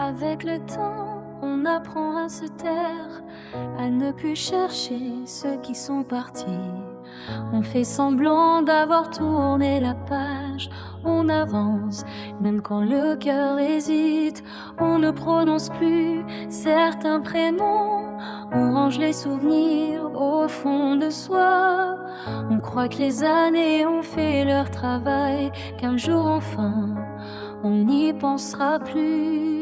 Avec le temps, on apprend à se taire, à ne plus chercher ceux qui sont partis. On fait semblant d'avoir tourné la page, on avance, même quand le cœur hésite. On ne prononce plus certains prénoms, on range les souvenirs au fond de soi. On croit que les années ont fait leur travail, qu'un jour enfin, on n'y pensera plus.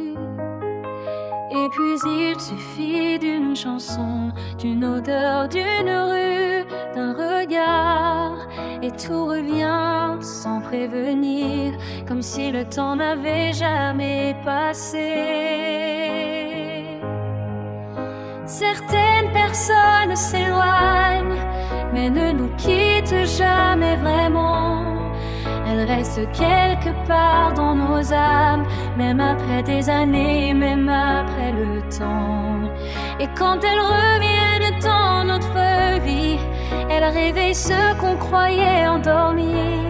Et puis il suffit d'une chanson, d'une odeur, d'une rue, d'un regard, et tout revient sans prévenir, comme si le temps n'avait jamais passé. Certaines personnes s'éloignent, mais ne nous quittent jamais vraiment. Elles restent quelque part dans nos âmes, même après des années, même après le temps. Et quand elles reviennent dans notre vie, elles réveillent ce qu'on croyait endormi.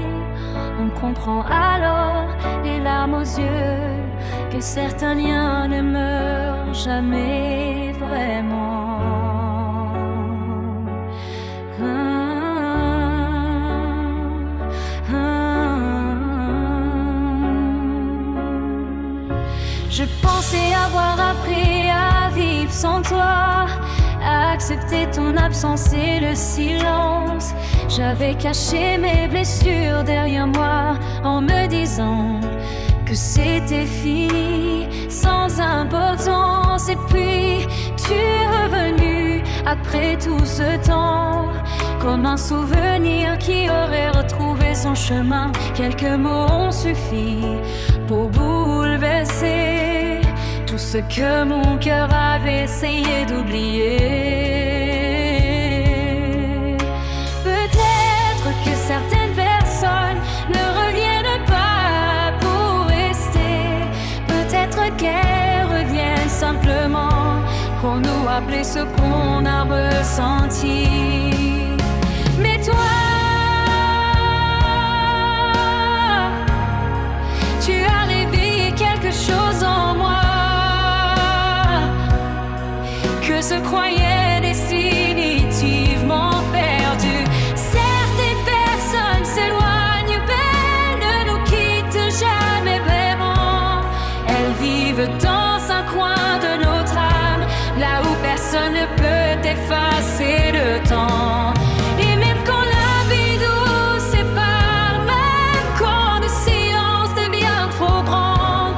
On comprend alors, les larmes aux yeux, que certains liens ne meurent jamais vraiment. Je pensais avoir appris à vivre sans toi, à accepter ton absence et le silence. J'avais caché mes blessures derrière moi en me disant que c'était fini, sans importance. Et puis tu es revenu après tout ce temps, comme un souvenir qui aurait retrouvé son chemin. Quelques mots ont suffi pour bouleverser tout ce que mon cœur avait essayé d'oublier. Peut-être que certaines personnes ne reviennent pas pour rester. Peut-être qu'elles reviennent simplement pour nous rappeler ce qu'on a ressenti. Mais toi, tu as réveillé quelque chose en moi que se croyait définitivement perdu. Certaines personnes s'éloignent, mais ne nous quittent jamais vraiment. Elles vivent dans un coin de notre âme, là où personne ne peut effacer le temps. Et même quand la vie nous sépare, même quand le silence devient trop grand,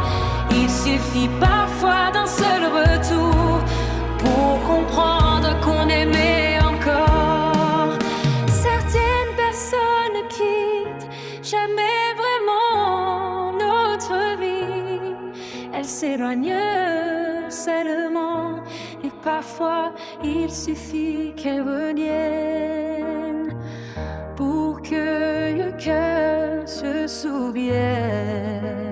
il suffit parfois d'un seul retour pour comprendre qu'on aimait encore. Certaines personnes ne quittent jamais vraiment notre vie. Elles s'éloignent seulement, et parfois il suffit qu'elles reviennent pour que le cœur se souvienne.